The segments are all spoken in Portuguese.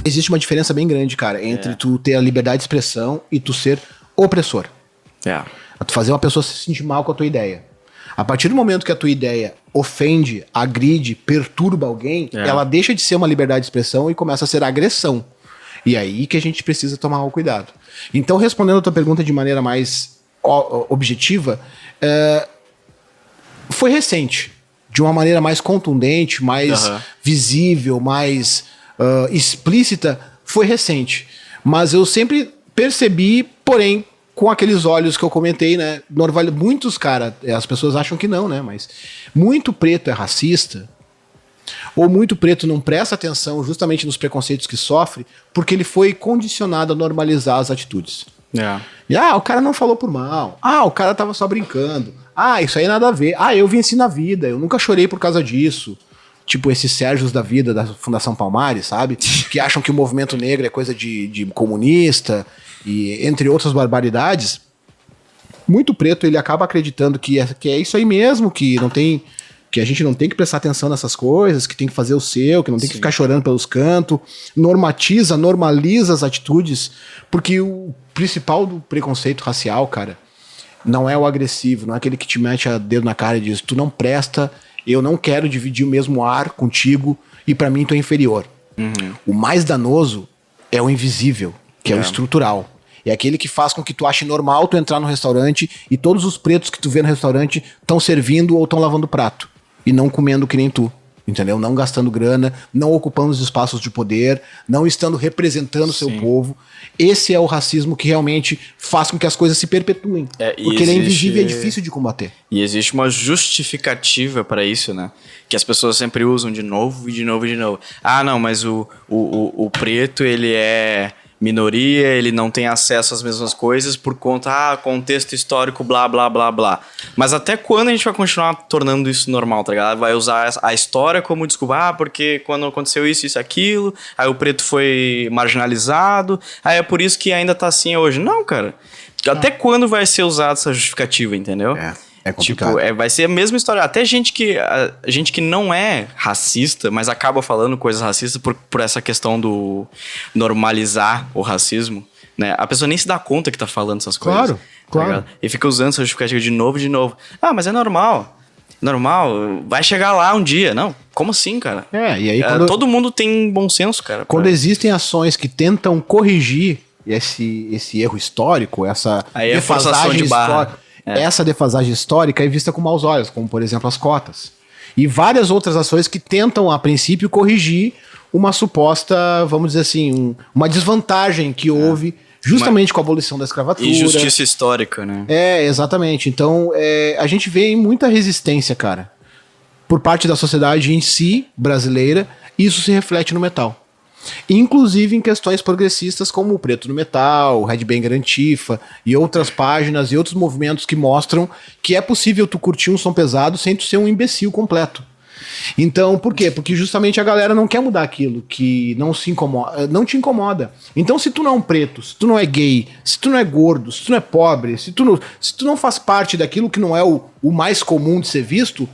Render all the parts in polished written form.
Existe uma diferença bem grande, cara, entre tu ter a liberdade de expressão e tu ser opressor. Tu fazer uma pessoa se sentir mal com a tua ideia. A partir do momento que a tua ideia ofende, agride, perturba alguém, ela deixa de ser uma liberdade de expressão e começa a ser agressão. E aí que a gente precisa tomar o cuidado. Então, respondendo a tua pergunta de maneira mais objetiva, foi recente. De uma maneira mais contundente, mais visível, mais explícita, foi recente. Mas eu sempre percebi, porém, com aqueles olhos que eu comentei, né? Muitos, cara, as pessoas acham que não, né? Mas muito preto é racista, ou muito preto não presta atenção justamente nos preconceitos que sofre, porque ele foi condicionado a normalizar as atitudes. E, o cara não falou por mal. O cara tava só brincando. Isso aí nada a ver. Eu venci na vida, eu nunca chorei por causa disso. Tipo esses Sérgios da vida da Fundação Palmares, sabe? Que acham que o movimento negro é coisa de comunista, e entre outras barbaridades. Muito preto, ele acaba acreditando que é isso aí mesmo, que a gente não tem que prestar atenção nessas coisas, que tem que fazer o seu, que não tem que ficar chorando pelos cantos, normaliza as atitudes, porque o principal do preconceito racial, cara, não é o agressivo, não é aquele que te mete a dedo na cara e diz, tu não presta, eu não quero dividir o mesmo ar contigo e pra mim tu é inferior. O mais danoso é o invisível, que é o estrutural. É aquele que faz com que tu ache normal tu entrar no restaurante e todos os pretos que tu vê no restaurante estão servindo ou estão lavando prato. E não comendo que nem tu, entendeu? Não gastando grana, não ocupando os espaços de poder, não estando representando o seu povo. Esse é o racismo que realmente faz com que as coisas se perpetuem. Porque ele é invisível e é difícil de combater. E existe uma justificativa para isso, né? Que as pessoas sempre usam de novo e de novo e de novo. Não, mas o preto, ele é minoria, ele não tem acesso às mesmas coisas por conta, contexto histórico, blá, blá, blá, blá. Mas até quando a gente vai continuar tornando isso normal, tá ligado? Vai usar a história como desculpa, porque quando aconteceu isso, isso, aquilo, aí o preto foi marginalizado, aí é por isso que ainda tá assim hoje. Não, cara. Até quando vai ser usada essa justificativa, entendeu? É complicado. Tipo, vai ser a mesma história. Até gente que não é racista, mas acaba falando coisas racistas por essa questão do normalizar o racismo, né? A pessoa nem se dá conta que tá falando essas coisas. Claro. Tá, e fica usando essa justificativa de novo e de novo. Mas é normal. Normal, vai chegar lá um dia. Não, como assim, cara? E aí todo mundo tem bom senso, cara. Quando existem ações que tentam corrigir esse erro histórico, essa defasagem histórica... Essa defasagem histórica é vista com maus olhos, como por exemplo as cotas. E várias outras ações que tentam, a princípio, corrigir uma suposta, vamos dizer assim, uma desvantagem que houve justamente com a abolição da escravatura. Injustiça histórica, né? Exatamente. Então, a gente vê muita resistência, cara, por parte da sociedade em si, brasileira, e isso se reflete no metal. Inclusive em questões progressistas como o Preto no Metal, o Headbanger Antifa e outras páginas e outros movimentos que mostram que é possível tu curtir um som pesado sem tu ser um imbecil completo. Então, por quê? Porque justamente a galera não quer mudar aquilo que não te incomoda. Então, se tu não é um preto, se tu não é gay, se tu não é gordo, se tu não é pobre, se tu não faz parte daquilo que não é o mais comum de ser visto,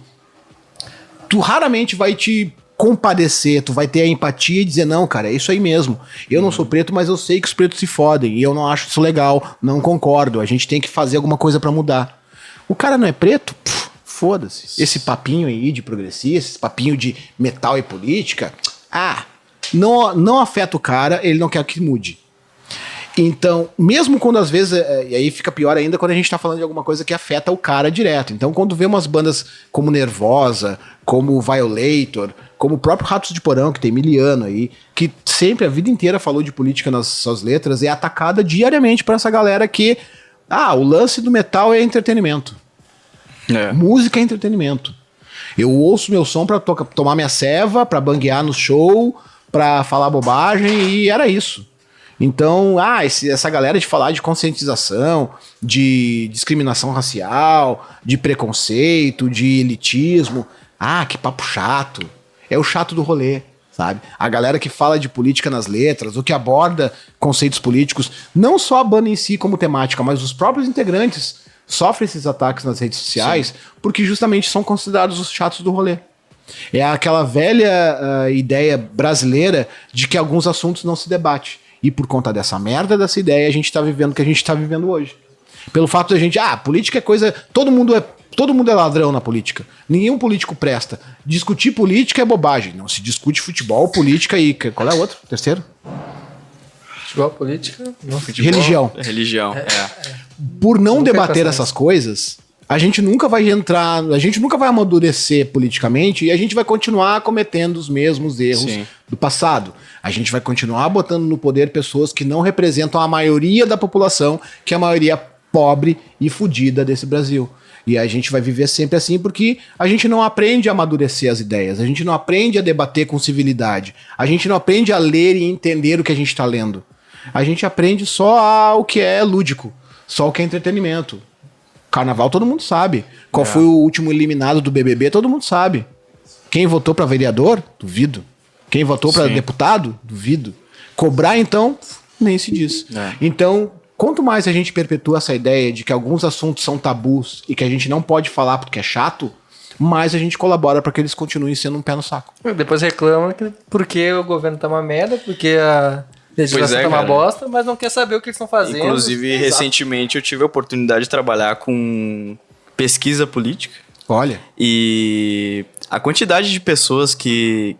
tu raramente vai te compadecer, tu vai ter a empatia e dizer, não, cara, é isso aí mesmo. Eu não sou preto, mas eu sei que os pretos se fodem e eu não acho isso legal, não concordo, a gente tem que fazer alguma coisa pra mudar. O cara não é preto? Foda-se. Esse papinho aí de progressista, esse papinho de metal e política, não afeta o cara, ele não quer que mude. Então, mesmo quando às vezes, e aí fica pior ainda quando a gente tá falando de alguma coisa que afeta o cara direto. Então, quando vê umas bandas como Nervosa, como Violator, como o próprio Ratos de Porão, que tem Miliano aí, que sempre, a vida inteira falou de política nas suas letras, é atacada diariamente por essa galera que, o lance do metal é entretenimento. Música é entretenimento. Eu ouço meu som pra tomar minha ceva, pra banguear no show, pra falar bobagem, e era isso. Então, essa galera de falar de conscientização, de discriminação racial, de preconceito, de elitismo, que papo chato. É o chato do rolê, sabe? A galera que fala de política nas letras, ou que aborda conceitos políticos, não só a banda em si como temática, mas os próprios integrantes sofrem esses ataques nas redes sociais, porque justamente são considerados os chatos do rolê. É aquela velha ideia brasileira de que alguns assuntos não se debate. E por conta dessa merda dessa ideia, a gente tá vivendo o que a gente tá vivendo hoje. Pelo fato da gente, política é coisa... Todo mundo é ladrão na política. Nenhum político presta. Discutir política é bobagem. Não se discute futebol, política e... Qual é o outro? Terceiro? Futebol, política... Futebol, religião. Religião, Por não Nunca debater passa essas coisas, a gente nunca vai entrar... A gente nunca vai amadurecer politicamente e a gente vai continuar cometendo os mesmos erros Sim. do passado. A gente vai continuar botando no poder pessoas que não representam a maioria da população, que é a maioria pobre e fodida desse Brasil. E a gente vai viver sempre assim porque a gente não aprende a amadurecer as ideias, a gente não aprende a debater com civilidade, a gente não aprende a ler e entender o que a gente está lendo. A gente aprende só o que é lúdico, só o que é entretenimento. Carnaval todo mundo sabe. Qual foi o último eliminado do BBB, todo mundo sabe. Quem votou para vereador? Duvido. Quem votou para deputado? Duvido. Cobrar, então, nem se diz. Então, quanto mais a gente perpetua essa ideia de que alguns assuntos são tabus e que a gente não pode falar porque é chato, mais a gente colabora para que eles continuem sendo um pé no saco. Depois reclama porque o governo tá uma merda, porque a legislação tá uma bosta, mas não quer saber o que eles estão fazendo. Inclusive, recentemente eu tive a oportunidade de trabalhar com pesquisa política. Olha. E a quantidade de pessoas que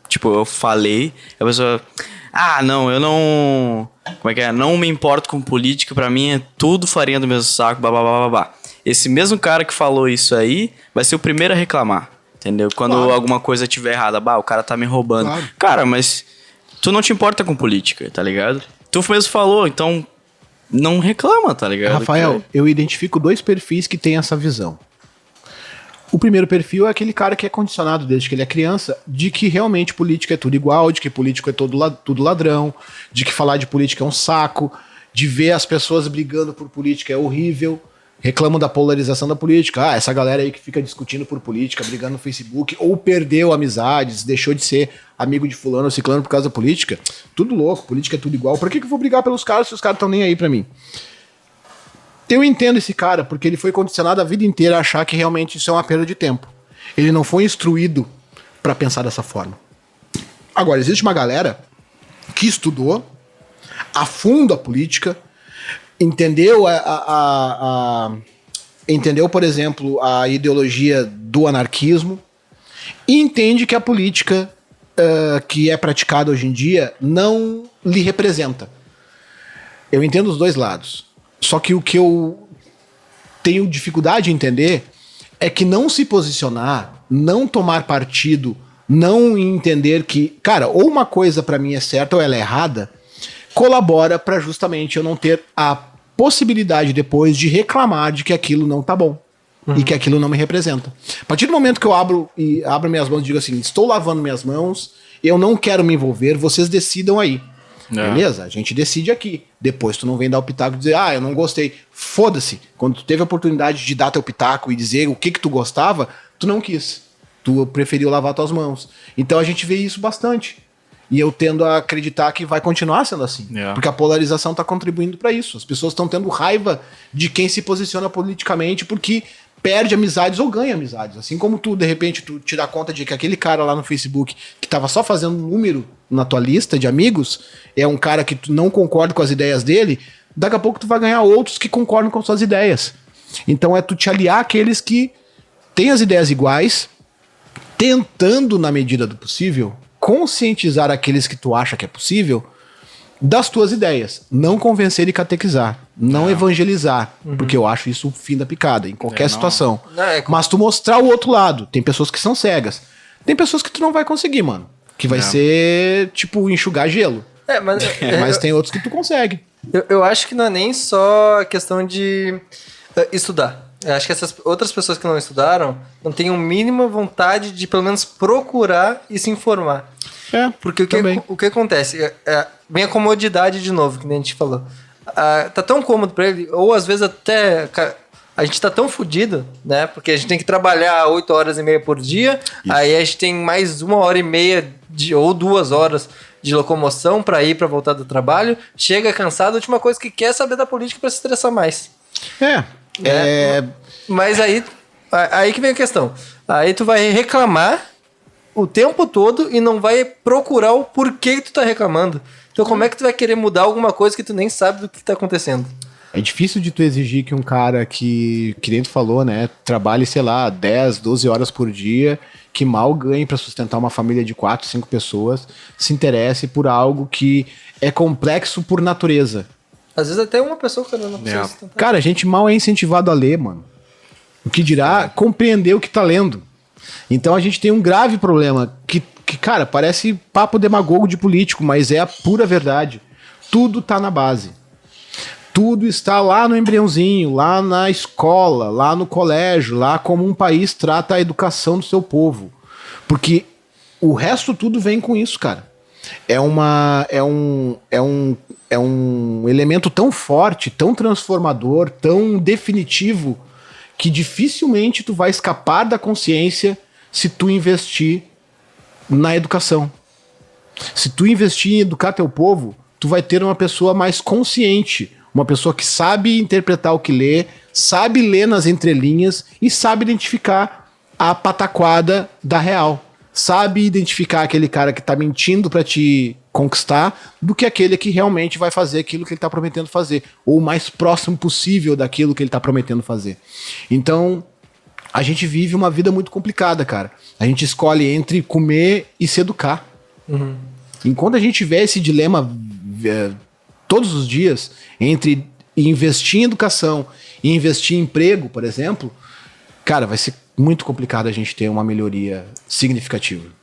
tipo, eu falei, a pessoa... não, eu não... Como é que é? Não me importo com política, pra mim é tudo farinha do mesmo saco, babá. Esse mesmo cara que falou isso aí vai ser o primeiro a reclamar, entendeu? Quando alguma coisa estiver errada, o cara tá me roubando. Claro. Cara, mas tu não te importa com política, tá ligado? Tu mesmo falou, então não reclama, tá ligado? Rafael, eu identifico 2 perfis que têm essa visão. O primeiro perfil é aquele cara que é condicionado desde que ele é criança de que realmente política é tudo igual, de que político é tudo ladrão, de que falar de política é um saco, de ver as pessoas brigando por política é horrível, reclamam da polarização da política. Essa galera aí que fica discutindo por política, brigando no Facebook, ou perdeu amizades, deixou de ser amigo de fulano ou ciclano por causa da política. Tudo louco, política é tudo igual. Por que eu vou brigar pelos caras se os caras estão nem aí pra mim? Eu entendo esse cara, porque ele foi condicionado a vida inteira a achar que realmente isso é uma perda de tempo. Ele não foi instruído pra pensar dessa forma. Agora, existe uma galera que estudou a fundo a política, entendeu entendeu, por exemplo, a ideologia do anarquismo e entende que a política que é praticada hoje em dia não lhe representa. Eu entendo os dois lados. Só que o que eu tenho dificuldade de entender é que não se posicionar, não tomar partido, não entender que, cara, ou uma coisa pra mim é certa ou ela é errada, colabora pra justamente eu não ter a possibilidade depois de reclamar de que aquilo não tá bom. E que aquilo não me representa. A partir do momento que eu abro minhas mãos e digo assim, estou lavando minhas mãos, eu não quero me envolver, vocês decidam aí. Beleza? A gente decide aqui. Depois tu não vem dar o pitaco e dizer, eu não gostei. Foda-se. Quando tu teve a oportunidade de dar teu pitaco e dizer o que tu gostava, tu não quis. Tu preferiu lavar tuas mãos. Então a gente vê isso bastante. E eu tendo a acreditar que vai continuar sendo assim. Porque a polarização tá contribuindo para isso. As pessoas estão tendo raiva de quem se posiciona politicamente porque perde amizades ou ganha amizades. Assim como tu, de repente, tu te dá conta de que aquele cara lá no Facebook que tava só fazendo um número na tua lista de amigos é um cara que tu não concorda com as ideias dele, daqui a pouco tu vai ganhar outros que concordam com as suas ideias. Então é tu te aliar àqueles que têm as ideias iguais, tentando, na medida do possível, conscientizar aqueles que tu acha que é possível das tuas ideias. Não convencer e catequizar. Não evangelizar. Porque eu acho isso o fim da picada, em qualquer situação. Mas tu mostrar o outro lado. Tem pessoas que são cegas. Tem pessoas que tu não vai conseguir, mano. Que vai ser, tipo, enxugar gelo. Mas tem outros que tu consegue. Eu acho que não é nem só a questão de estudar. Eu acho que essas outras pessoas que não estudaram não têm a mínima vontade de, pelo menos, procurar e se informar. Porque o que acontece? Vem a comodidade de novo, que nem a gente falou. Tá tão cômodo pra ele, ou às vezes até a gente tá tão fudido, né? Porque a gente tem que trabalhar 8 horas e meia por dia, aí a gente tem mais 1 hora e meia ou 2 horas de locomoção pra ir, pra voltar do trabalho, chega cansado, a última coisa que quer é saber da política pra se estressar mais. Mas aí Aí que vem a questão. Aí tu vai reclamar o tempo todo e não vai procurar o porquê que tu tá reclamando. Então como é que tu vai querer mudar alguma coisa que tu nem sabe do que tá acontecendo? É difícil de tu exigir que um cara que nem tu falou, né, trabalhe, sei lá, 10, 12 horas por dia, que mal ganhe para sustentar uma família de 4, 5 pessoas, se interesse por algo que é complexo por natureza. Às vezes até uma pessoa que não precisa sustentar. Cara, a gente mal é incentivado a ler, mano. O que dirá compreender o que tá lendo. Então a gente tem um grave problema que, cara, parece papo demagogo de político, mas é a pura verdade. Tudo tá na base. Tudo está lá no embriãozinho, lá na escola, lá no colégio, lá como um país trata a educação do seu povo. Porque o resto tudo vem com isso, cara. É um elemento tão forte, tão transformador, tão definitivo, que dificilmente tu vai escapar da consciência se tu investir na educação. Se tu investir em educar teu povo, tu vai ter uma pessoa mais consciente, uma pessoa que sabe interpretar o que lê, sabe ler nas entrelinhas e sabe identificar a pataquada da real. Sabe identificar aquele cara que tá mentindo pra te conquistar do que aquele que realmente vai fazer aquilo que ele tá prometendo fazer, ou o mais próximo possível daquilo que ele tá prometendo fazer. Então, a gente vive uma vida muito complicada, cara. A gente escolhe entre comer e se educar. Uhum. Enquanto a gente vê esse dilema todos os dias entre investir em educação e investir em emprego, por exemplo, cara, vai ser muito complicado a gente ter uma melhoria significativa.